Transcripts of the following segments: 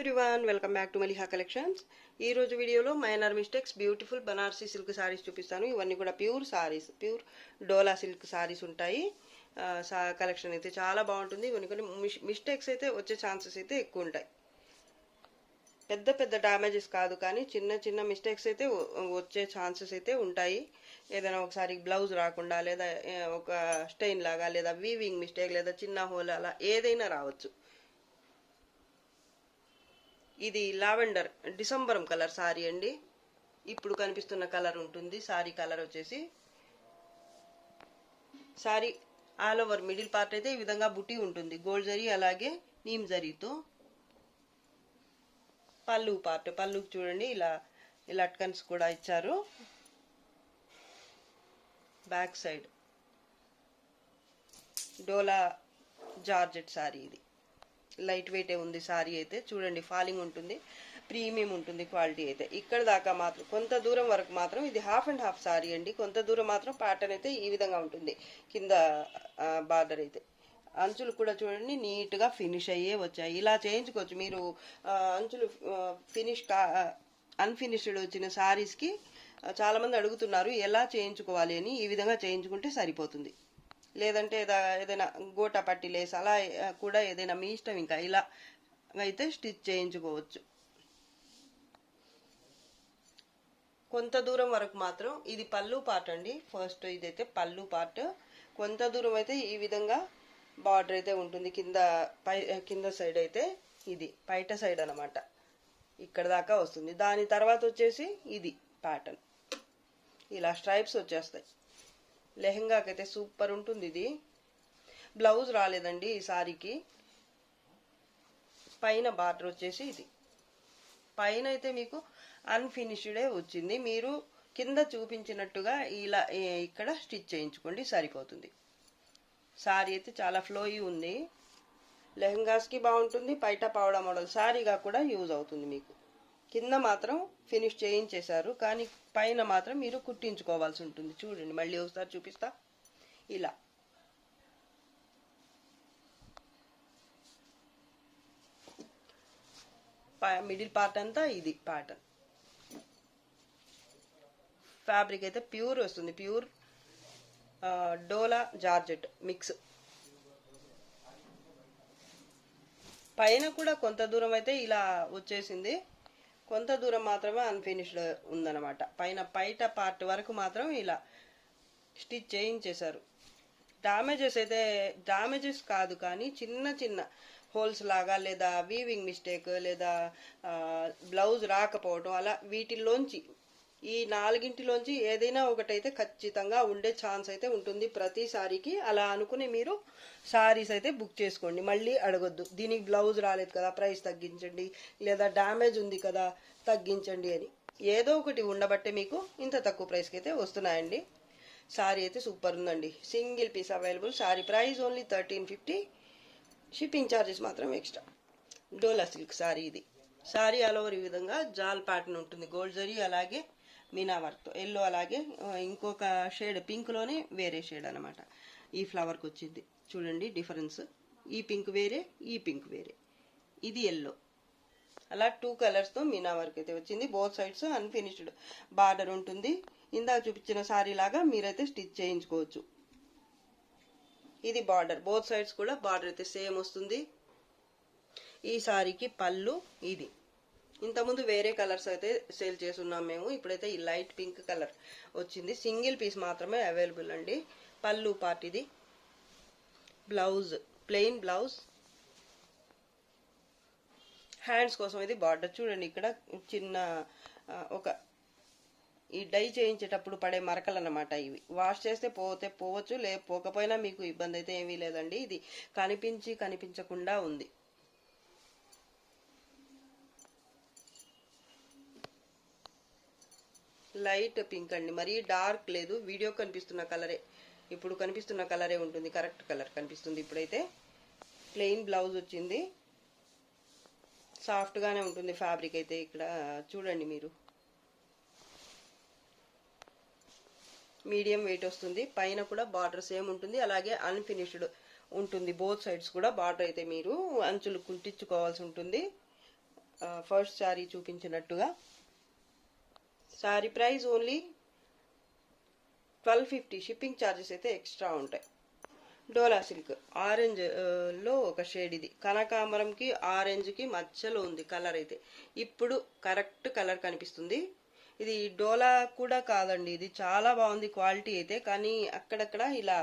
Everyone, welcome back to Maliha collections. ఈ రోజు వీడియోలో minor mistakes beautiful Banarasi silk saris చూపిస్తాను. ఇవన్నీ కూడా pure saris, pure dola silk saris ఉంటాయి. కలెక్షన్ అయితే చాలా బాగుంటుంది. కొన్ని మిస్టేక్స్ అయితే వచ్చే ఛాన్సెస్ అయితే ఎక్కువ ఉంటాయి. పెద్ద పెద్ద డ్యామేజెస్ కాదు, కానీ చిన్న చిన్న మిస్టేక్స్ అయితే వచ్చే ఛాన్సెస్ అయితే ఉంటాయి. ఏదైనా ఒకసారి బ్లౌజ్ రాకుండా, లేదా ఒక స్టెయిన్ లాగా, లేదా వీవింగ్ మిస్టేక్, లేదా చిన్న హోల్, అలా ఏదైనా రావచ్చు. ఇది లావెండర్ డిసెంబరం కలర్ సారీ అండి. ఇప్పుడు కనిపిస్తున్న కలర్ ఉంటుంది. సారీ కలర్ వచ్చేసి, sorry all over middle part అయితే ఈ విధంగా బుటీ ఉంటుంది, గోల్డ్ జరీ అలాగే నీమ్ జరీతో. పళ్ళు పార్ట్, పళ్ళుకి చూడండి ఇలా లట్కన్స్ కూడా ఇచ్చారు. బ్యాక్ సైడ్ డోలా జార్జెట్ సారీ. ఇది లైట్ వెయిటే ఉంది సారీ అయితే. చూడండి, ఫాలింగ్ ఉంటుంది, ప్రీమియం ఉంటుంది క్వాలిటీ అయితే. ఇక్కడ దాకా మాత్రం కొంత దూరం వరకు మాత్రం ఇది హాఫ్ అండ్ హాఫ్ సారీ అండి. కొంత దూరం మాత్రం ప్యాటర్న్ అయితే ఈ విధంగా ఉంటుంది. కింద బార్డర్ అయితే అంచులు కూడా చూడండి నీట్గా ఫినిష్ అయ్యే వచ్చాయి. ఇలా చేయించుకోవచ్చు మీరు. అంచులు అన్ఫినిష్డ్ వచ్చిన సారీస్కి చాలామంది అడుగుతున్నారు ఎలా చేయించుకోవాలి అని. ఈ విధంగా చేయించుకుంటే సరిపోతుంది. లేదంటే ఏదైనా గోటా పట్టి లేస్ అలా కూడా ఏదైనా మీ ఇష్టం. ఇంకా ఇలా అయితే స్టిచ్ చేయించుకోవచ్చు. కొంత దూరం వరకు మాత్రం ఇది పళ్ళు పార్ట్ అండి. ఫస్ట్ ఇదైతే పళ్ళు పార్ట్. కొంత దూరం అయితే ఈ విధంగా బార్డర్ అయితే ఉంటుంది. కింద సైడ్ అయితే ఇది పైట సైడ్ అనమాట, ఇక్కడ దాకా వస్తుంది. దాని తర్వాత వచ్చేసి ఇది ప్యాటర్న్, ఇలా స్ట్రైప్స్ వచ్చేస్తాయి. లెహెంగాకైతే సూపర్ ఉంటుంది. ఇది బ్లౌజ్ రాలేదండి ఈ సారీకి. పైన బార్డర్ వచ్చేసి ఇది పైన అయితే మీకు అన్ఫినిష్డే వచ్చింది. మీరు కింద చూపించినట్టుగా ఇలా ఇక్కడ స్టిచ్ చేయించుకోండి, సరిపోతుంది. సారీ అయితే చాలా ఫ్లోయీ ఉంది. లెహెంగాస్కి బాగుంటుంది, పైట పావడా మోడల్ సారీగా కూడా యూజ్ అవుతుంది మీకు. కింద మాత్రం ఫినిష్ చేయించేశారు, కానీ పైన మాత్రం మీరు కుట్టించుకోవాల్సి ఉంటుంది. చూడండి, మళ్ళీ ఒకసారి చూపిస్తా. ఇలా మిడిల్ పార్ట్ అంతా ఇది ప్యాటర్న్. ఫ్యాబ్రిక్ అయితే ప్యూర్ వస్తుంది, ప్యూర్ డోలా జార్జెట్ మిక్స్. పైన కూడా కొంత దూరం అయితే ఇలా వచ్చేసింది, కొంత దూరం మాత్రమే అన్ఫినిష్డ్ ఉందన్నమాట. పైట పార్ట్ వరకు మాత్రం ఇలా స్టిచ్ చేయించేశారు. డ్యామేజెస్ కాదు, కానీ చిన్న చిన్న హోల్స్ లాగా, లేదా వీవింగ్ మిస్టేక్, లేదా బ్లౌజ్ రాకపోవడం, అలా వీటిల్లోంచి ఈ నాలుగింటిలోంచి ఏదైనా ఒకటైతే ఖచ్చితంగా ఉండే ఛాన్స్ అయితే ఉంటుంది ప్రతి సారీకి. అలా అనుకుని మీరు సారీస్ అయితే బుక్ చేసుకోండి. మళ్ళీ అడగొద్దు దీనికి బ్లౌజ్ రాలేదు కదా ప్రైస్ తగ్గించండి, లేదా డ్యామేజ్ ఉంది కదా తగ్గించండి అని. ఏదో ఒకటి ఉండబట్టే మీకు ఇంత తక్కువ ప్రైస్కి అయితే వస్తున్నాయండి. సారీ అయితే సూపర్ ఉందండి. Single piece available. Sari price only 1350. Shipping charges మాత్రం ఎక్స్ట్రా. డోలా సిల్క్ సారీ ఇది. సారీ ఆల్ ఓవర్ ఈ విధంగా జాల్ ప్యాటర్న్ ఉంటుంది, గోల్డ్ జరీ అలాగే మీనా వర్క్తో. ఎల్లో అలాగే ఇంకొక షేడ్ పింక్లోనే వేరే షేడ్ అనమాట. ఈ ఫ్లవర్కి వచ్చింది చూడండి డిఫరెన్స్. ఈ పింక్ వేరే, ఈ పింక్ వేరే, ఇది ఎల్లో. అలా 2 కలర్స్తో మీనా వర్క్ అయితే వచ్చింది. బోత్ సైడ్స్ అన్ఫినిష్డ్ బార్డర్ ఉంటుంది. ఇందాక చూపించిన సారీ లాగా మీరైతే స్టిచ్ చేయించుకోవచ్చు. ఇది బార్డర్, బోత్ సైడ్స్ కూడా బార్డర్ అయితే సేమ్ వస్తుంది. ఈ సారీకి పళ్ళు ఇది. ఇంతకుముందు వేరే కలర్స్ అయితే సేల్ చేస్తున్నాం మేము. ఇప్పుడైతే ఈ లైట్ పింక్ కలర్ వచ్చింది. సింగిల్ పీస్ మాత్రమే అవైలబుల్ అండి. పళ్ళు పార్ట్ ఇది. Blouse plain blouse. హ్యాండ్స్ కోసం ఇది బార్డర్. చూడండి ఇక్కడ చిన్న ఒక ఈ డై చేయించేటప్పుడు పడే మరకలు అన్నమాట ఇవి. వాష్ చేస్తే పోవచ్చు, పోకపోయినా మీకు ఇబ్బంది అయితే ఏమీ లేదండి. ఇది కనిపించకుండా ఉంది. లైట్ పింక్ అండి, మరీ డార్క్ లేదు. వీడియో కనిపిస్తున్న కలరే, ఇప్పుడు కనిపిస్తున్న కలరే ఉంటుంది, కరెక్ట్ కలర్ కనిపిస్తుంది. ఇప్పుడైతే ప్లెయిన్ బ్లౌజ్ వచ్చింది. సాఫ్ట్గానే ఉంటుంది ఫ్యాబ్రిక్ అయితే. ఇక్కడ చూడండి మీరు, మీడియం వెయిట్ వస్తుంది. పైన కూడా బార్డర్ సేమ్ ఉంటుంది, అలాగే అన్ఫినిష్డ్ ఉంటుంది. బోత్ సైడ్స్ కూడా బార్డర్ అయితే మీరు అంచులు కుట్టించుకోవాల్సి ఉంటుంది. ఫస్ట్ శారీ చూపించినట్టుగా. Sari price only 1250. Shipping charges అయితే ఎక్స్ట్రా ఉంటాయి. డోలా సిల్క్ ఆరెంజ్ లో ఒక షేడ్, ఇది కనకాంబరంకి ఆరెంజ్కి మధ్యలో ఉంది కలర్ అయితే. ఇప్పుడు కరెక్ట్ కలర్ కనిపిస్తుంది. ఇది డోలా కూడా కాదండి, ఇది చాలా బాగుంది క్వాలిటీ అయితే. కానీ అక్కడక్కడ ఇలా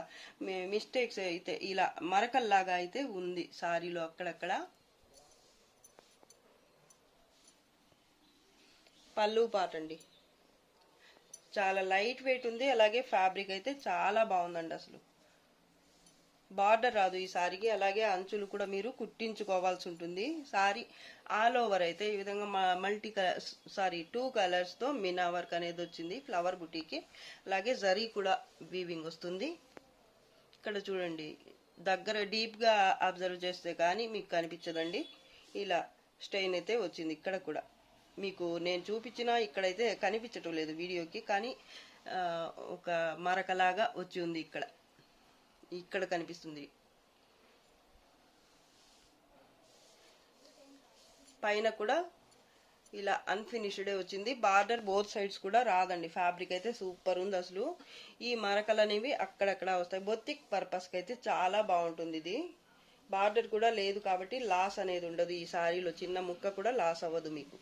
మిస్టేక్స్ అయితే, ఇలా మరకల్లాగా అయితే ఉంది సారీలో అక్కడక్కడ. పళ్ళు పాట అండి, చాలా లైట్ వెయిట్ ఉంది. అలాగే ఫ్యాబ్రిక్ అయితే చాలా బాగుందండి. అసలు బార్డర్ రాదు ఈ సారీకి. అలాగే అంచులు కూడా మీరు కుట్టించుకోవాల్సి ఉంటుంది. సారీ ఆల్ ఓవర్ అయితే ఈ విధంగా మల్టీ కలర్స్, సారీ 2 కలర్స్ తో మీనా వర్క్ అనేది వచ్చింది ఫ్లవర్ బుటీకి. అలాగే జరీ కూడా వీవింగ్ వస్తుంది. ఇక్కడ చూడండి, దగ్గర డీప్ గా అబ్జర్వ్ చేస్తే కానీ మీకు కనిపించదండి. ఇలా స్టెయిన్ అయితే వచ్చింది ఇక్కడ కూడా. మీకు నేను చూపించిన ఇక్కడైతే కనిపించటం లేదు వీడియోకి, కానీ ఒక మరకలాగా వచ్చి ఉంది ఇక్కడ, ఇక్కడ కనిపిస్తుంది. పైన కూడా ఇలా అన్ఫినిష్డ్ వచ్చింది. బార్డర్ బోత్ సైడ్స్ కూడా రాదండి. ఫ్యాబ్రిక్ అయితే సూపర్ ఉంది. అసలు ఈ మరకలు అనేవి అక్కడక్కడ వస్తాయి. బొత్తిక్ పర్పస్ కి అయితే చాలా బాగుంటుంది ఇది. బార్డర్ కూడా లేదు కాబట్టి లాస్ అనేది ఉండదు. ఈ సారీలో చిన్న ముక్క కూడా లాస్ అవ్వదు మీకు.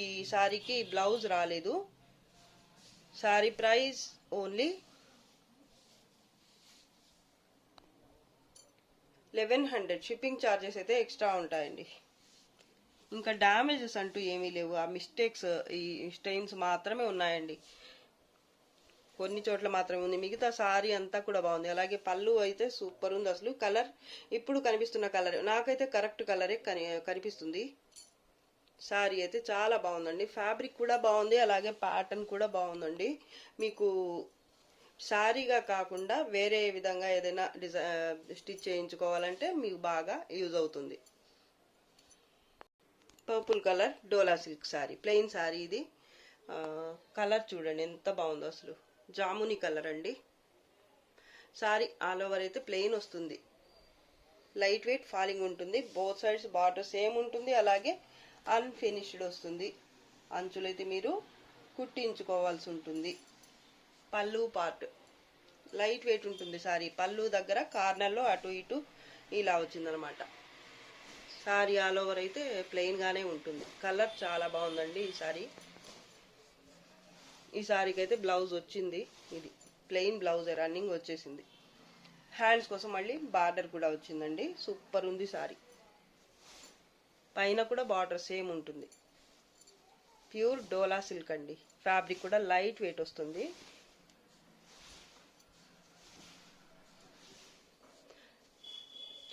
ఈ సారీకి బ్లౌజ్ రాలేదు. Sorry price only 1100. Shipping charges అయితే ఎక్స్ట్రా ఉంటాయండి. ఇంకా డ్యామేజెస్ అంటూ ఏమీ లేవు. ఆ మిస్టేక్స్, ఈ స్టెయిన్స్ మాత్రమే ఉన్నాయండి. కొన్ని చోట్ల మాత్రమే ఉంది, మిగతా సారీ అంతా కూడా బాగుంది. అలాగే పళ్ళు అయితే సూపర్ ఉంది. అసలు కలర్ ఇప్పుడు కనిపిస్తున్న కలర్ నాకైతే కరెక్ట్ కలరే కనిపిస్తుంది. సారీ అయితే చాలా బాగుందండి. ఫ్యాబ్రిక్ కూడా బాగుంది, అలాగే ప్యాటర్న్ కూడా బాగుందండి. మీకు సారీగా కాకుండా వేరే విధంగా ఏదైనా స్టిచ్ చేయించుకోవాలంటే మీకు బాగా యూజ్ అవుతుంది. పర్పుల్ కలర్ డోలా సిల్క్ సారీ, ప్లెయిన్ సారీ ఇది. కలర్ చూడండి ఎంత బాగుందో, అసలు జాముని కలర్ అండి. సారీ ఆల్ ఓవర్ అయితే ప్లెయిన్ వస్తుంది. లైట్ వెయిట్ ఫాలింగ్ ఉంటుంది. బోత్ సైడ్స్ బార్డర్ సేమ్ ఉంటుంది. అలాగే అన్ఫినిష్డ్ వస్తుంది. అంచులైతే మీరు కుట్టించుకోవాల్సి ఉంటుంది. పళ్ళు పార్ట్ లైట్ వెయిట్ ఉంటుంది సారీ. పళ్ళు దగ్గర కార్నర్లో అటు ఇటు ఇలా వచ్చిందనమాట. సారీ ఆల్ ఓవర్ అయితే ప్లెయిన్ గానే ఉంటుంది. కలర్ చాలా బాగుందండి ఈ సారీ. ఈ సారీకి అయితే బ్లౌజ్ వచ్చింది. ఇది ప్లెయిన్ బ్లౌజ్ రన్నింగ్ వచ్చేసింది. హ్యాండ్స్ కోసం మళ్ళీ బార్డర్ కూడా వచ్చిందండి. సూపర్ ఉంది సారీ. పైన కూడా బార్డర్ సేమ్ ఉంటుంది. ప్యూర్ డోలా సిల్క్ అండి. ఫ్యాబ్రిక్ కూడా లైట్ వెయిట్ వస్తుంది.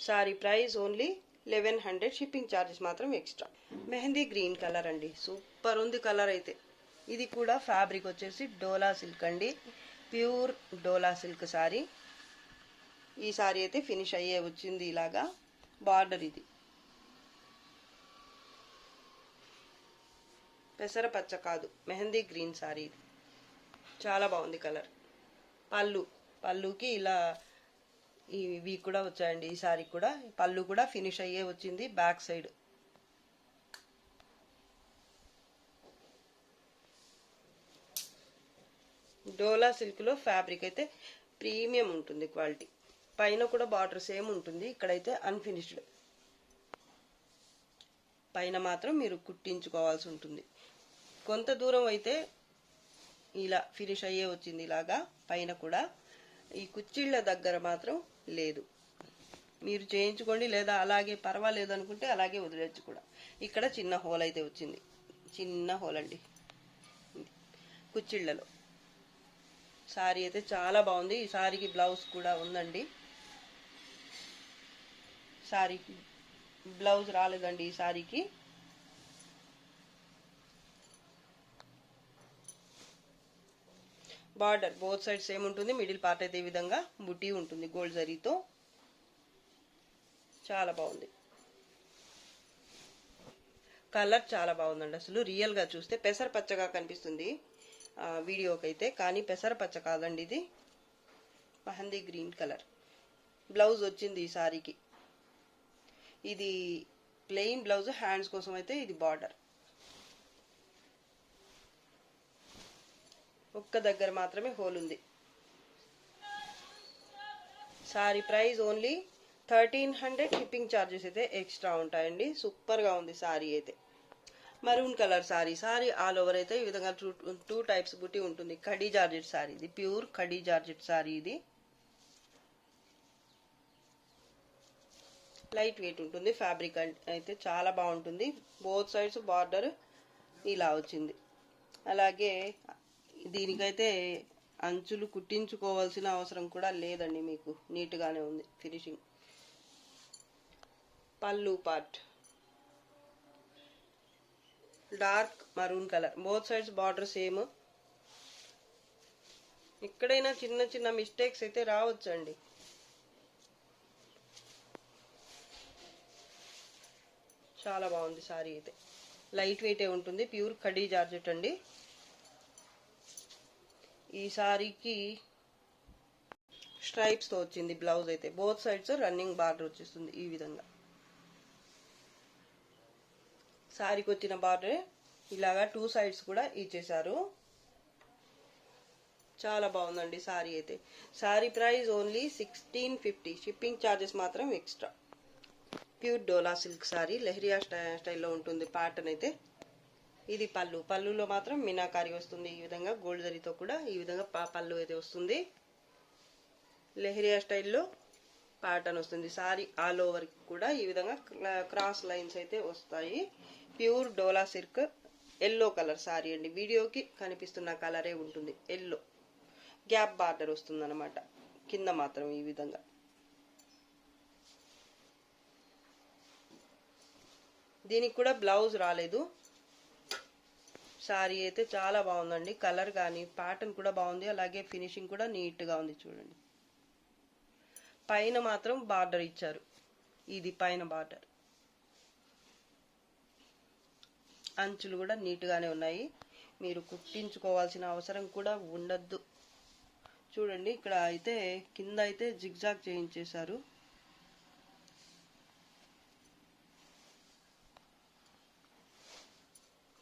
Sorry price only 1100. Shipping charges మాత్రం ఎక్స్ట్రా. మెహందీ గ్రీన్ కలర్ అండి, సూపర్ ఉంది కలర్ అయితే. ఇది కూడా ఫ్యాబ్రిక్ వచ్చేసి డోలా సిల్క్ అండి. Pure dola silk sorry. ఈ సారీ అయితే ఫినిష్ అయ్యే వచ్చింది ఇలాగా. బార్డర్ ఇది పెసర పచ్చ కాదు, మెహందీ గ్రీన్ సారీ ఇది. చాలా బాగుంది కలర్. పళ్ళుకి ఇలా ఇవి కూడా వచ్చాయండి. ఈ సారీ కూడా పళ్ళు కూడా ఫినిష్ అయ్యే వచ్చింది బ్యాక్ సైడ్. డోలా సిల్క్ లో ఫ్యాబ్రిక్ అయితే ప్రీమియం ఉంటుంది క్వాలిటీ. పైన కూడా బార్డర్ సేమ్ ఉంటుంది. ఇక్కడైతే అన్ఫినిష్డ్. పైన మాత్రం మీరు కుట్టించుకోవాల్సి ఉంటుంది. కొంత దూరం అయితే ఇలా ఫినిష్ అయ్యే వచ్చింది ఇలాగా. పైన కూడా ఈ కుచ్చిళ్ళ దగ్గర మాత్రం లేదు. మీరు చేయించుకోండి, లేదా అలాగే పర్వాలేదు అనుకుంటే అలాగే వదిలేచ్చు కూడా. ఇక్కడ చిన్న హోల్ అయితే వచ్చింది, చిన్న హోల్ అండి కుచ్చిళ్ళలో. సారీ అయితే చాలా బాగుంది. ఈ సారీకి బ్లౌజ్ కూడా ఉందండి. సారీకి బ్లౌజ్ రాలేదండి ఈ సారీకి. బార్డర్ బోత్ సైడ్ సేమ్ ఉంటుంది. మిడిల్ పార్ట్ అయితే ఈ విధంగా బుటీ ఉంటుంది గోల్డ్ జరీతో. చాలా బాగుంది. కలర్ చాలా బాగుందండి. అసలు రియల్ గా చూస్తే పెసర పచ్చగా కనిపిస్తుంది వీడియోకి అయితే, కానీ పెసర పచ్చ కాదండి ఇది. Mehndi green colour. బ్లౌజ్ వచ్చింది ఈ సారీకి. ఇది ప్లెయిన్ బ్లౌజ్, హ్యాండ్స్ కోసం అయితే ఇది బార్డర్. ఒక్క దగ్గర మాత్రమే హోల్ ఉంది. Sorry price only 1300. Shipping charges అయితే ఎక్స్ట్రా ఉంటాయండి. సూపర్గా ఉంది సారీ అయితే. Maroon colour sorry. Sorry all over అయితే ఈ విధంగా టూ టైప్స్ బుట్టి ఉంటుంది. కడీ జార్జెట్ సారీ ఇది, ప్యూర్ కడీ జార్జెట్ సారీ ఇది. లైట్ వెయిట్ ఉంటుంది. ఫ్యాబ్రిక్ అయితే చాలా బాగుంటుంది. బోత్ సైడ్స్ బార్డర్ ఇలా వచ్చింది. అలాగే దీనికైతే అంచులు కుట్టించుకోవాల్సిన అవసరం కూడా లేదండి మీకు. నీట్గానే ఉంది ఫినిషింగ్. పళ్ళు part dark maroon colour. Both sides border same. ఎక్కడైనా చిన్న చిన్న మిస్టేక్స్ అయితే రావచ్చండి. చాలా బాగుంది సారీ అయితే. లైట్ వెయిటే ఉంటుంది. ప్యూర్ కడీ జార్జెట్ అండి. ఈ సారీకి స్ట్రైప్స్తో వచ్చింది బ్లౌజ్ అయితే. బోత్ సైడ్స్ రన్నింగ్ బార్డర్ వచ్చేస్తుంది ఈ విధంగా. సారీకి వచ్చిన బార్డర్ ఇలాగా టూ సైడ్స్ కూడా ఇచ్చేసారు. చాలా బాగుందండి సారీ అయితే. Sorry price only 1650. Shipping charges మాత్రం extra. Pure dola silk sorry. Leheriya స్టైల్లో ఉంటుంది ప్యాటర్న్ అయితే. ఇది పళ్ళు. పళ్ళులో మాత్రం మీనాకారి వస్తుంది ఈ విధంగా. గోల్డ్ జరీతో కూడా ఈ విధంగా పళ్ళు అయితే వస్తుంది. లెహరియా స్టైల్లో ప్యాటర్న్ వస్తుంది. సారీ ఆల్ ఓవర్ కూడా ఈ విధంగా క్రాస్ లైన్స్ అయితే వస్తాయి. Pure dola silk yellow colour sorry అండి. వీడియోకి కనిపిస్తున్న కలరే ఉంటుంది. ఎల్లో గ్యాప్ బార్డర్ వస్తుంది అనమాట కింద మాత్రం ఈ విధంగా. దీనికి కూడా బ్లౌజ్ రాలేదు. సారీ అయితే చాలా బాగుందండి. కలర్ కానీ ప్యాటర్న్ కూడా బాగుంది. అలాగే ఫినిషింగ్ కూడా నీట్గా ఉంది చూడండి. పైన మాత్రం బార్డర్ ఇచ్చారు. ఇది పైన బార్డర్. అంచులు కూడా నీట్గానే ఉన్నాయి. మీరు కుట్టించుకోవాల్సిన అవసరం కూడా ఉండద్దు. చూడండి ఇక్కడ అయితే కింద అయితే జిగ్జాగ్ చేయించేశారు.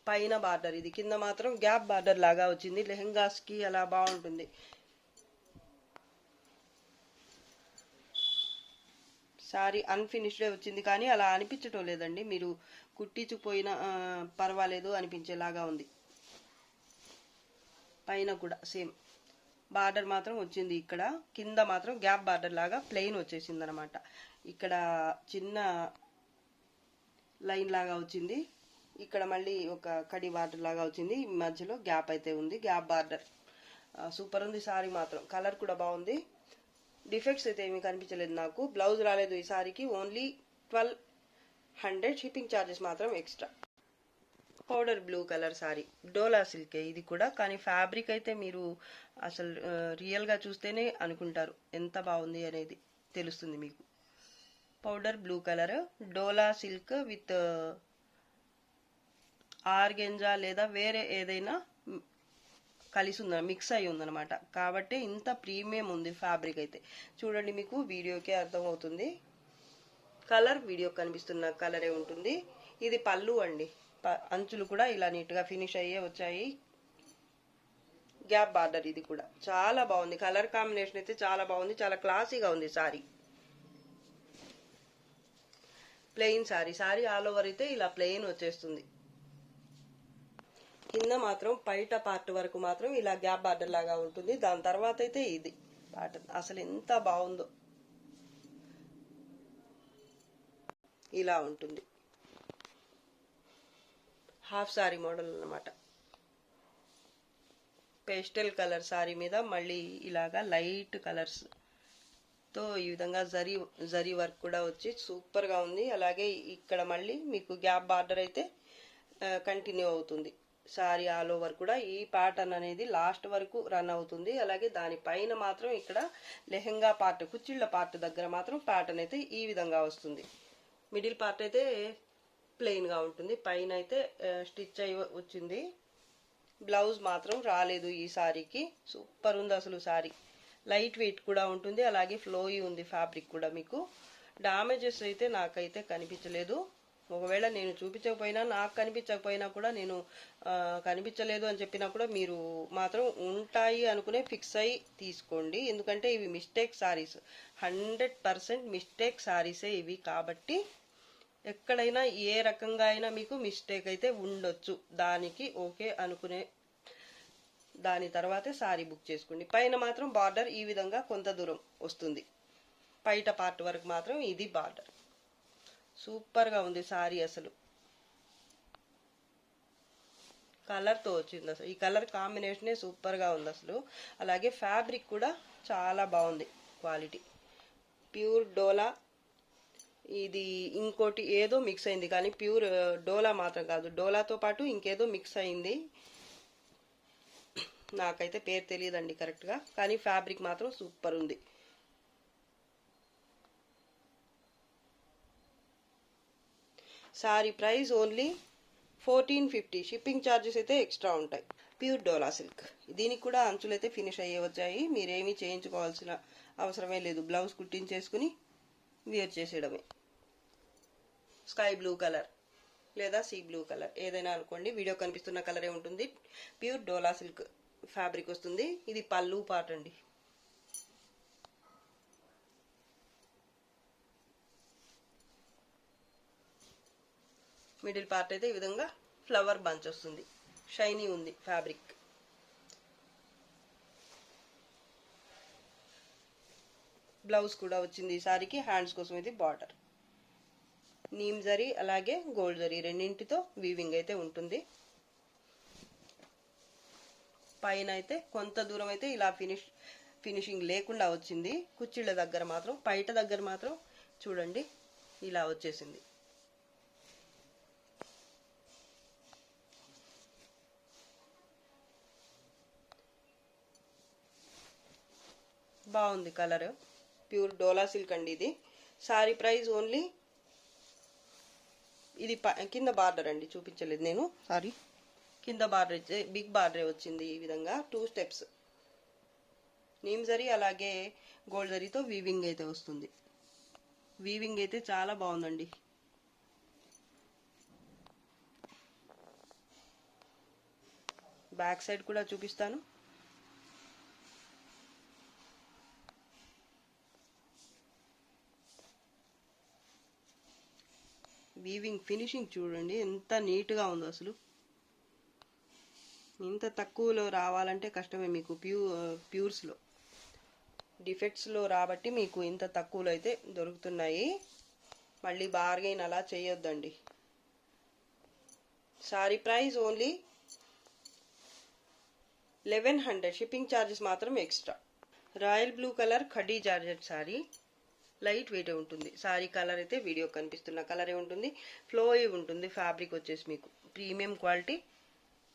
పైన బార్డర్ ఇది. కింద మాత్రం గ్యాప్ బార్డర్ లాగా వచ్చింది. లెహెంగాస్ కి అలా బాగుంటుంది. సారీ అన్ఫినిష్డే వచ్చింది కానీ అలా అనిపించటం లేదండి. మీరు కుట్టించుపోయినా పర్వాలేదు అనిపించేలాగా ఉంది. పైన కూడా సేమ్ బార్డర్ మాత్రం వచ్చింది. ఇక్కడ కింద మాత్రం గ్యాప్ బార్డర్ లాగా ప్లెయిన్ వచ్చేసింది అనమాట. ఇక్కడ చిన్న లైన్ లాగా వచ్చింది. ఇక్కడ మళ్ళీ ఒక కడి బార్డర్ లాగా వచ్చింది. మధ్యలో గ్యాప్ అయితే ఉంది. గ్యాప్ బార్డర్ సూపర్ ఉంది సారీ మాత్రం. కలర్ కూడా బాగుంది. డిఫెక్ట్స్ అయితే ఏమీ కనిపించలేదు నాకు. బ్లౌజ్ రాలేదు ఈ సారీకి. ఓన్లీ 1200. షిప్పింగ్ ఛార్జెస్ మాత్రం extra. Powder blue colour sari. Dola సిల్కే ఇది కూడా. కానీ ఫ్యాబ్రిక్ అయితే మీరు అసలు రియల్గా చూస్తేనే అనుకుంటారు ఎంత బాగుంది అనేది తెలుస్తుంది మీకు. Powder blue colour dola silk with organza లేదా వేరే ఏదైనా కలిసి ఉంద మిక్స్ అయి ఉందన్నమాట. కాబట్టి ఇంత ప్రీమియం ఉంది ఫ్యాబ్రిక్ అయితే. చూడండి మీకు వీడియోకే అర్థమవుతుంది. కలర్ వీడియో కనిపిస్తున్న కలరే ఉంటుంది. ఇది పళ్ళు అండి. అంచులు కూడా ఇలా నీట్గా ఫినిష్ అయ్యే వచ్చాయి. గ్యాప్ బార్డర్ ఇది కూడా చాలా బాగుంది. కలర్ కాంబినేషన్ అయితే చాలా బాగుంది. చాలా క్లాసీగా ఉంది sorry. Plain sorry. Sorry all over అయితే ఇలా ప్లెయిన్ వచ్చేస్తుంది. కింద మాత్రం పైట పార్ట్ వరకు మాత్రం ఇలా గ్యాప్ బార్డర్ లాగా ఉంటుంది. దాని తర్వాత అయితే ఇది ప్యాటర్న్ అసలు ఎంత బాగుందో. ఇలా ఉంటుంది. హాఫ్ సారీ మోడల్ అన్నమాట. పేస్టల్ కలర్ సారీ మీద మళ్ళీ ఇలాగా లైట్ కలర్స్ తో ఈ విధంగా జరీ వర్క్ కూడా వచ్చి సూపర్ గా ఉంది. అలాగే ఇక్కడ మళ్ళీ మీకు గ్యాప్ బార్డర్ అయితే కంటిన్యూ అవుతుంది. సారీ ఆల్ ఓవర్ కూడా ఈ ప్యాటర్న్ అనేది లాస్ట్ వరకు రన్ అవుతుంది. అలాగే దానిపైన మాత్రం ఇక్కడ లెహెంగా పార్ట్ కుచ్చిళ్ళ పార్ట్ దగ్గర మాత్రం ప్యాటర్న్ అయితే ఈ విధంగా వస్తుంది. మిడిల్ పార్ట్ అయితే ప్లెయిన్ గా ఉంటుంది. పైన అయితే స్టిచ్ అయి వచ్చింది. బ్లౌజ్ మాత్రం రాలేదు ఈ సారీకి. సూపర్ ఉంది అసలు సారీ. లైట్ వెయిట్ కూడా ఉంటుంది. అలాగే ఫ్లోయి ఉంది ఫ్యాబ్రిక్ కూడా. మీకు డామేజెస్ అయితే నాకైతే కనిపించలేదు. ఒకవేళ నేను చూపించకపోయినా, నాకు కనిపించకపోయినా కూడా, నేను కనిపించలేదు అని చెప్పినా కూడా మీరు మాత్రం ఉంటాయి అనుకునే ఫిక్స్ అయ్యి తీసుకోండి. ఎందుకంటే ఇవి మిస్టేక్ సారీస్, 100% మిస్టేక్ సారీసే ఇవి. కాబట్టి ఎక్కడైనా ఏ రకంగా అయినా మీకు మిస్టేక్ అయితే ఉండొచ్చు. దానికి ఓకే అనుకునే దాని తర్వాతే సారీ బుక్ చేసుకోండి. పైన మాత్రం బార్డర్ ఈ విధంగా కొంత దూరం వస్తుంది. పైట పార్ట్ వరకు మాత్రం ఇది బార్డర్. సూపర్గా ఉంది సారీ. అసలు కలర్తో వచ్చింది. అసలు ఈ కలర్ కాంబినేషనే సూపర్గా ఉంది అసలు. అలాగే ఫ్యాబ్రిక్ కూడా చాలా బాగుంది, క్వాలిటీ. ప్యూర్ డోలా. ఇది ఇంకోటి ఏదో మిక్స్ అయింది, కానీ ప్యూర్ డోలా మాత్రం కాదు. డోలాతో పాటు ఇంకేదో మిక్స్ అయింది, నాకైతే పేరు తెలియదండి కరెక్ట్గా. కానీ ఫ్యాబ్రిక్ మాత్రం సూపర్ ఉంది. Sorry price only 1450. Shipping charges అయితే ఎక్స్ట్రా ఉంటాయి. Pure dola silk. దీనికి కూడా అంచులు అయితే ఫినిష్ అయ్యే వచ్చాయి. మీరేమీ చేయించుకోవాల్సిన అవసరమే లేదు. బ్లౌజ్ కుట్టించేసుకుని వేర్ చేసేయడమే. స్కై బ్లూ కలర్ లేదా సీ బ్లూ కలర్ ఏదైనా అనుకోండి, వీడియో కనిపిస్తున్న కలరే ఉంటుంది. ప్యూర్ డోలా సిల్క్ ఫ్యాబ్రిక్ వస్తుంది. ఇది పళ్ళు పార్ట్ అండి. మిడిల్ పార్ట్ అయితే ఈ విధంగా ఫ్లవర్ బంచ్ వస్తుంది. షైనీ ఉంది ఫ్యాబ్రిక్. బ్లౌజ్ కూడా వచ్చింది ఈ సారీకి. హ్యాండ్స్ కోసం ఇది బార్డర్. నీమ్ జరీ అలాగే గోల్డ్ జరీ రెండింటితో వీవింగ్ అయితే ఉంటుంది. పైన అయితే కొంత దూరం అయితే ఇలా ఫినిషింగ్ లేకుండా వచ్చింది. కుచ్చిళ్ళ దగ్గర మాత్రం, పైట దగ్గర మాత్రం చూడండి ఇలా వచ్చేసింది. బాగుంది కలర్. ప్యూర్ డోలా సిల్క్ అండి ఇది. సారీ ప్రైస్ ఓన్లీ, ఇది కింద బార్డర్ అండి, చూపించలేదు నేను, సారీ. కింద బార్డర్ అయితే బిగ్ బార్డరే వచ్చింది. ఈ విధంగా 2 స్టెప్స్ నీమ్ జరీ అలాగే గోల్డ్ జరీతో వీవింగ్ అయితే వస్తుంది. వీవింగ్ అయితే చాలా బాగుందండి. బ్యాక్ సైడ్ కూడా చూపిస్తాను. వీవింగ్ ఫినిషింగ్ చూడండి ఎంత నీట్గా ఉందో అసలు. ఇంత తక్కువలో రావాలంటే కష్టమే మీకు. ప్యూర్స్లో డిఫెక్ట్స్లో రాబట్టి మీకు ఇంత తక్కువలో అయితే దొరుకుతున్నాయి. మళ్ళీ బార్గెయిన్ అలా చేయొద్దండి. Sari price only 1100. Shipping charges మాత్రం extra. Royal blue colour khadi georgette sari. Light weight ఉంటుంది. సారీ కలర్ అయితే వీడియో కనిపిస్తున్న కలరే ఉంటుంది. ఫ్లోయి ఉంటుంది. ఫ్యాబ్రిక్ వచ్చేసి మీకు premium quality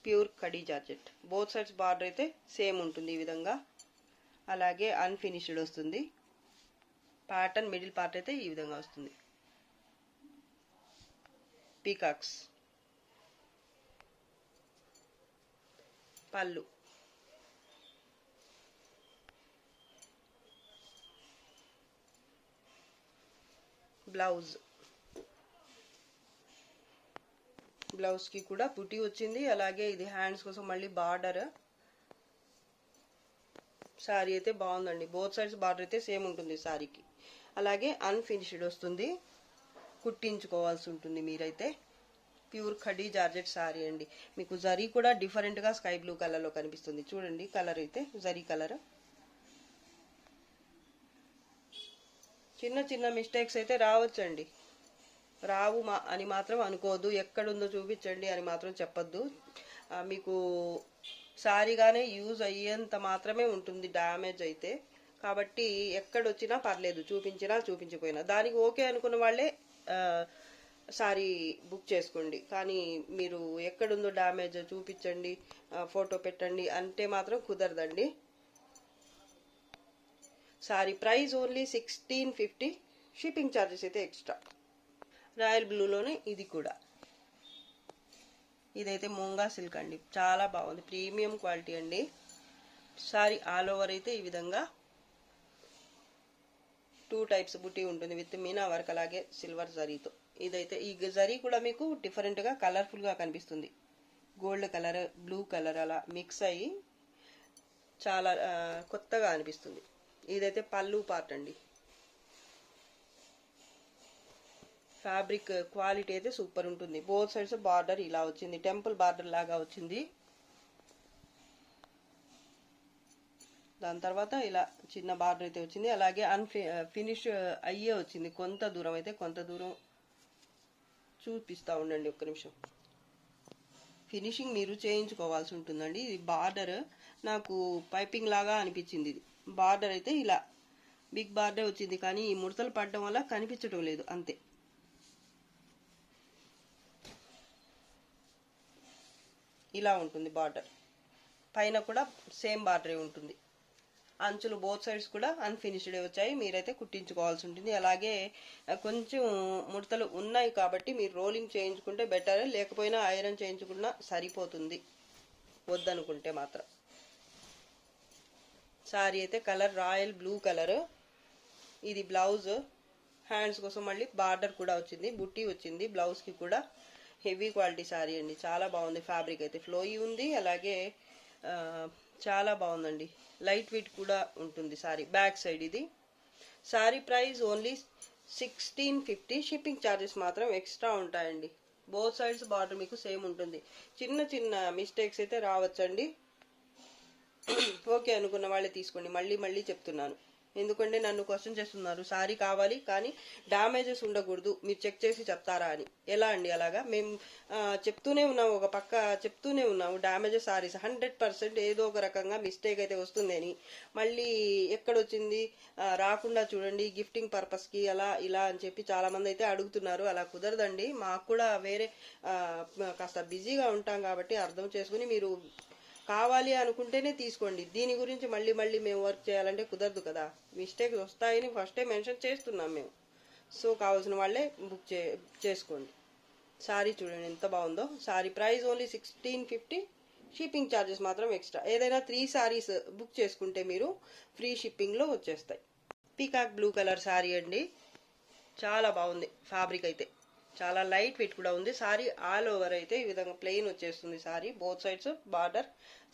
pure khadi georgette. Both sides border అయితే సేమ్ ఉంటుంది ఈ విధంగా. అలాగే అన్ఫినిష్డ్ వస్తుంది. ప్యాటర్న్ మిడిల్ పార్ట్ అయితే ఈ విధంగా వస్తుంది. పీకాక్స్. పళ్ళు. బ్లౌజ్. బ్లౌజ్కి కూడా బుటీ వచ్చింది. అలాగే ఇది హ్యాండ్స్ కోసం మళ్ళీ బార్డర్. సారీ అయితే బాగుందండి. బోత్ సైడ్స్ బార్డర్ అయితే సేమ్ ఉంటుంది సారీకి. అలాగే అన్ఫినిష్డ్ వస్తుంది, కుట్టించుకోవాల్సి ఉంటుంది మీరైతే. ప్యూర్ ఖడీ జార్జెట్ సారీ అండి. మీకు జరీ కూడా డిఫరెంట్గా స్కై బ్లూ కలర్లో కనిపిస్తుంది. చూడండి కలర్ అయితే జరీ కలర్. చిన్న చిన్న మిస్టేక్స్ అయితే రావచ్చండి. రావు అని మాత్రం అనుకోవద్దు. ఎక్కడుందో చూపించండి అని మాత్రం చెప్పొద్దు. మీకు సారీగానే యూజ్ అయ్యేంత మాత్రమే ఉంటుంది డ్యామేజ్ అయితే. కాబట్టి ఎక్కడొచ్చినా పర్లేదు, చూపించినా చూపించకపోయినా. దానికి ఓకే అనుకున్న వాళ్ళే సారీ బుక్ చేసుకోండి. కానీ మీరు ఎక్కడుందో డ్యామేజ్ చూపించండి, ఫోటో పెట్టండి అంటే మాత్రం కుదరదండి. Sorry price only 1650. Shipping charges అయితే ఎక్స్ట్రా. రాయల్ బ్లూలోనే ఇది కూడా. ఇదైతే మూంగా సిల్క్ అండి. చాలా బాగుంది, ప్రీమియం క్వాలిటీ అండి. సారీ ఆల్ ఓవర్ అయితే ఈ విధంగా 2 టైప్స్ బుట్టి ఉంటుంది విత్ మీనా వర్క్ అలాగే సిల్వర్ జరీతో. ఇదైతే ఈ జరీ కూడా మీకు డిఫరెంట్గా కలర్ఫుల్గా కనిపిస్తుంది. గోల్డ్ కలర్, బ్లూ కలర్ అలా మిక్స్ అయ్యి చాలా కొత్తగా అనిపిస్తుంది. ఇదైతే పళ్ళు పార్ట్ అండి. ఫ్యాబ్రిక్ క్వాలిటీ అయితే సూపర్ ఉంటుంది. బోత్ సైడ్స్ బార్డర్ ఇలా వచ్చింది, టెంపుల్ బార్డర్ లాగా వచ్చింది. దాని తర్వాత ఇలా చిన్న బార్డర్ అయితే వచ్చింది. అలాగే ఫినిష్ అయ్యే వచ్చింది. కొంత దూరం అయితే కొంత దూరం చూపిస్తా ఉండండి, ఒక్క నిమిషం. ఫినిషింగ్ మీరు చేయించుకోవాల్సి ఉంటుందండి. ఇది బార్డర్ నాకు పైపింగ్ లాగా అనిపించింది. ఇది బార్డర్ అయితే ఇలా బిగ్ బార్డర్ వచ్చింది, కానీ ఈ ముడతలు పడడం వల్ల కనిపించడం లేదు అంతే. ఇలా ఉంటుంది బార్డర్. పైన కూడా సేమ్ బార్డరే ఉంటుంది. అంచులు బోత్ సైడ్స్ కూడా అన్ఫినిష్డ్ వచ్చాయి. మీరైతే కుట్టించుకోవాల్సి ఉంటుంది. అలాగే కొంచెం ముడతలు ఉన్నాయి కాబట్టి మీరు రోలింగ్ చేయించుకుంటే బెటర్, లేకపోయినా ఐరన్ చేయించుకున్నా సరిపోతుంది వద్దనుకుంటే మాత్రం. సారీ అయితే కలర్ రాయల్ బ్లూ కలర్. ఇది బ్లౌజ్. హ్యాండ్స్ కోసం మళ్ళీ బార్డర్ కూడా వచ్చింది, బుట్టి వచ్చింది బ్లౌజ్కి కూడా. హెవీ క్వాలిటీ సారీ అండి, చాలా బాగుంది. ఫ్యాబ్రిక్ అయితే ఫ్లోయి ఉంది, అలాగే చాలా బాగుందండి. లైట్ వెయిట్ కూడా ఉంటుంది సారీ. బ్యాక్ సైడ్ ఇది. Sorry price only 1650. Shipping charges మాత్రం ఎక్స్ట్రా ఉంటాయండి. బోత్ సైడ్స్ బార్డర్ మీకు సేమ్ ఉంటుంది. చిన్న చిన్న మిస్టేక్స్ అయితే రావచ్చండి. ఓకే అనుకున్న వాళ్ళే తీసుకోండి. మళ్ళీ మళ్ళీ చెప్తున్నాను, ఎందుకంటే నన్ను క్వశ్చన్ చేస్తున్నారు, సారీ కావాలి కానీ డ్యామేజెస్ ఉండకూడదు, మీరు చెక్ చేసి చెప్తారా అని. ఎలా అండి అలాగా? మేము చెప్తూనే ఉన్నాము, ఒక పక్క చెప్తూనే ఉన్నాము డ్యామేజెస్ సారీస్ 100% ఏదో ఒక రకంగా మిస్టేక్ అయితే వస్తుంది అని. మళ్ళీ ఎక్కడొచ్చింది రాకుండా చూడండి, గిఫ్టింగ్ పర్పస్కి అలా ఇలా అని చెప్పి చాలామంది అయితే అడుగుతున్నారు. అలా కుదరదండి. మాకు కూడా వేరే కాస్త బిజీగా ఉంటాం కాబట్టి అర్థం చేసుకుని మీరు కావాలి అనుకుంటేనే తీసుకోండి. దీని గురించి మళ్ళీ మళ్ళీ మేము వర్క్ చేయాలంటే కుదరదు కదా. మిస్టేక్స్ వస్తాయని ఫస్టే మెన్షన్ చేస్తున్నాం మేము. సో కావాల్సిన వాళ్ళే బుక్ చేసుకోండి. సారీ చూడండి ఎంత బాగుందో. Sorry price only 1650. Shipping charges మాత్రం ఎక్స్ట్రా. ఏదైనా 3 సారీస్ బుక్ చేసుకుంటే మీరు ఫ్రీ షిప్పింగ్లో వచ్చేస్తాయి. పీకాక్ బ్లూ కలర్ సారీ అండి, చాలా బాగుంది. ఫ్యాబ్రిక్ అయితే చాలా లైట్ వెయిట్ కూడా ఉంది. సారీ ఆల్ ఓవర్ అయితే ఈ విధంగా ప్లెయిన్ వచ్చేస్తుంది. Sorry both sides border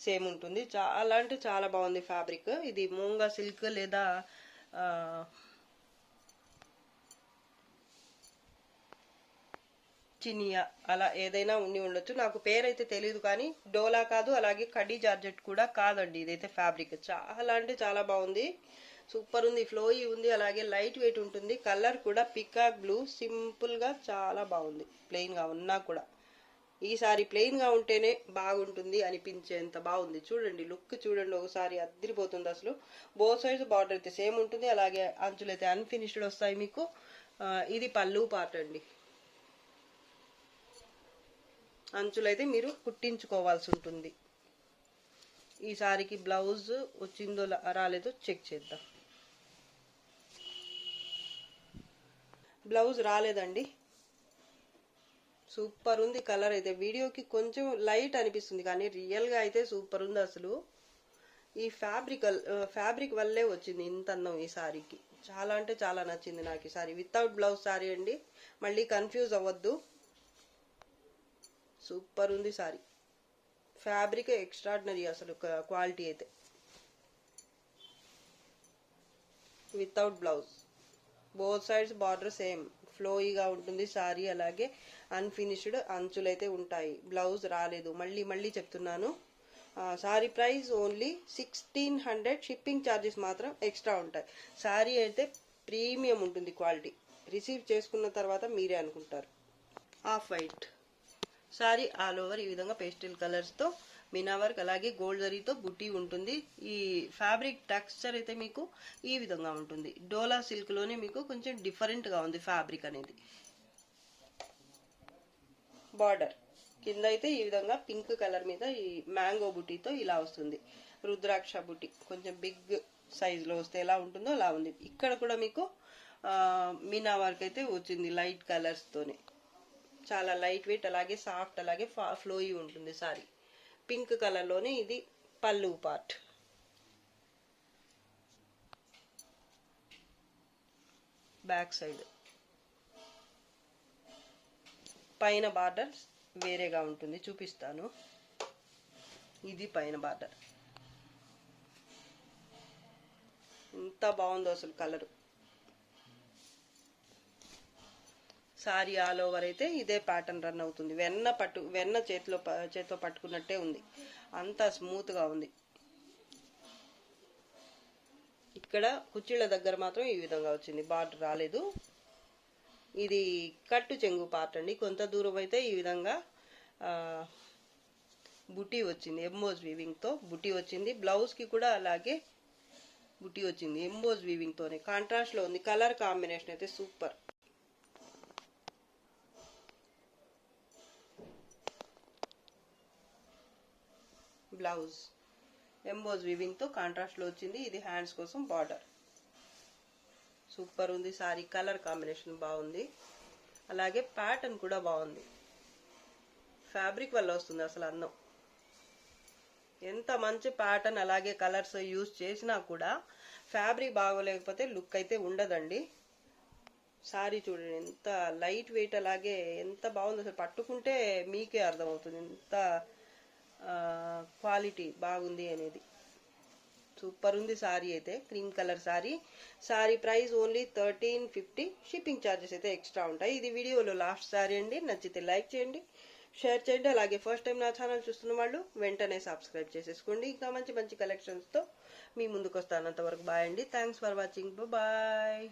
same ఉంటుంది. చాలా అంటే చాలా బాగుంది ఫ్యాబ్రిక్. ఇది మూంగా సిల్క్ లేదా చినియా అలా ఏదైనా ఉండొచ్చు. నాకు పేరైతే తెలియదు, కానీ డోలా కాదు, అలాగే కడ్డీ జార్జెట్ కూడా కాదండి. ఇదైతే ఫ్యాబ్రిక్ చాలా అంటే చాలా బాగుంది. సూపర్ ఉంది, ఫ్లోయి ఉంది, అలాగే లైట్ వెయిట్ ఉంటుంది. కలర్ కూడా పికాక్ బ్లూ, సింపుల్గా చాలా బాగుంది. ప్లెయిన్గా ఉన్నా కూడా ఈ సారీ ప్లెయిన్గా ఉంటేనే బాగుంటుంది అనిపించేంత బాగుంది. చూడండి లుక్ చూడండి ఒకసారి, అద్దరిపోతుంది అసలు. బోత్ సైడ్స్ బార్డర్ అయితే సేమ్ ఉంటుంది, అలాగే అంచులు అయితే అన్ఫినిష్డ్ వస్తాయి మీకు. ఇది పళ్ళు పార్ట్ అండి. అంచులైతే మీరు కుట్టించుకోవాల్సి ఉంటుంది. ఈ సారీకి బ్లౌజ్ వచ్చిందో రాలేదో చెక్ చేద్దాం. బ్లౌజ్ రాలేదండి. సూపర్ ఉంది కలర్ అయితే. వీడియోకి కొంచెం లైట్ అనిపిస్తుంది, కానీ రియల్గా అయితే సూపర్ ఉంది అసలు. ఈ ఫ్యాబ్రిక్ వల్లే వచ్చింది ఇంత అందం ఈ సారీకి. చాలా అంటే చాలా నచ్చింది నాకు ఈ సారీ. వితౌట్ బ్లౌజ్ సారీ అండి, మళ్ళీ కన్ఫ్యూజ్ అవ్వద్దు. సూపర్ ఉంది సారీ. ఫ్యాబ్రిక్ ఎక్స్ట్రాడినరీ అసలు క్వాలిటీ అయితే. Without blouse, both sides border same ఫ్లోయిగా ఉంటుంది సారీ. అలాగే అన్ఫినిష్డ్ అంచులైతే ఉంటాయి. బ్లౌజ్ రాలేదు, మళ్ళీ మళ్ళీ చెప్తున్నాను. Sorry price only 1600. Shipping charges మాత్రం ఎక్స్ట్రా ఉంటాయి. సారీ అయితే ప్రీమియం ఉంటుంది క్వాలిటీ. రిసీవ్ చేసుకున్న తర్వాత మీరే అనుకుంటారు. Off white sorry all over ఈ విధంగా పేస్టల్ కలర్స్తో మీనా వర్క్, అలాగే గోల్డ్ జరీతో బుట్టి ఉంటుంది. ఈ ఫ్యాబ్రిక్ టెక్స్చర్ అయితే మీకు ఈ విధంగా ఉంటుంది. డోలా సిల్క్లోనే మీకు కొంచెం డిఫరెంట్గా ఉంది ఫ్యాబ్రిక్ అనేది. బార్డర్ కింద అయితే ఈ విధంగా పింక్ కలర్ మీద ఈ మ్యాంగో బుట్టితో ఇలా వస్తుంది. రుద్రాక్ష బుట్టి కొంచెం బిగ్ సైజులో వస్తే ఎలా ఉంటుందో అలా ఉంది. ఇక్కడ కూడా మీకు మీనా వర్క్ అయితే వచ్చింది లైట్ కలర్స్తోనే. చాలా లైట్ వెయిట్, అలాగే సాఫ్ట్, అలాగే ఫ్లోయి ఉంటుంది సారీ. పింక్ కలర్లోనే ఇది పళ్ళు పార్ట్. బ్యాక్ సైడ్ పైన బార్డర్ వేరేగా ఉంటుంది, చూపిస్తాను. ఇది పైన బార్డర్. ఎంత బాగుందో అసలు కలరు. సారీ ఆల్ ఓవర్ అయితే ఇదే ప్యాటర్న్ రన్ అవుతుంది. వెన్న చేతితో పట్టుకున్నట్టే ఉంది, అంత స్మూత్గా ఉంది. ఇక్కడ కుర్చీల దగ్గర మాత్రం ఈ విధంగా వచ్చింది, బార్డర్ రాలేదు. ఇది కట్టు చెంగు పార్ట్ అండి. కొంత దూరం అయితే ఈ విధంగా బుటీ వచ్చింది, ఎంబోజ్ వీవింగ్తో బుటీ వచ్చింది. బ్లౌజ్కి కూడా అలాగే బుటీ వచ్చింది, ఎంబోజ్ వీవింగ్తోనే. కాంట్రాస్ట్లో ఉంది, కలర్ కాంబినేషన్ అయితే సూపర్. బ్లౌజ్ ఎంబోజ్ వీవింగ్తో కాంట్రాస్ట్లో వచ్చింది. ఇది హ్యాండ్స్ కోసం బార్డర్. సూపర్ ఉంది సారీ, కలర్ కాంబినేషన్ బాగుంది, అలాగే ప్యాటర్న్ కూడా బాగుంది. ఫ్యాబ్రిక్ వల్ల వస్తుంది అసలు అందం. ఎంత మంచి ప్యాటర్న్ అలాగే కలర్స్ యూజ్ చేసినా కూడా ఫ్యాబ్రిక్ బాగోలేకపోతే లుక్ అయితే ఉండదండి. సారీ చూడండి ఎంత లైట్ వెయిట్, అలాగే ఎంత బాగుంది అసలు. పట్టుకుంటే మీకే అర్థమవుతుంది ఎంత క్వాలిటీ బాగుంది అనేది. సూపర్ ఉంది సారీ అయితే, cream colour sorry. Sorry price only 1350. Shipping charges అయితే ఎక్స్ట్రా ఉంటాయి. ఇది వీడియోలో లాస్ట్ సారీ అండి. నచ్చితే లైక్ చేయండి, షేర్ చేయండి. అలాగే ఫస్ట్ టైం నా ఛానల్ చూస్తున్న వాళ్ళు వెంటనే సబ్స్క్రైబ్ చేసేసుకోండి. ఇంకా మంచి మంచి కలెక్షన్స్తో మీ ముందుకు వస్తాను. అంతవరకు బాయ్ అండి. Thanks for watching, bye.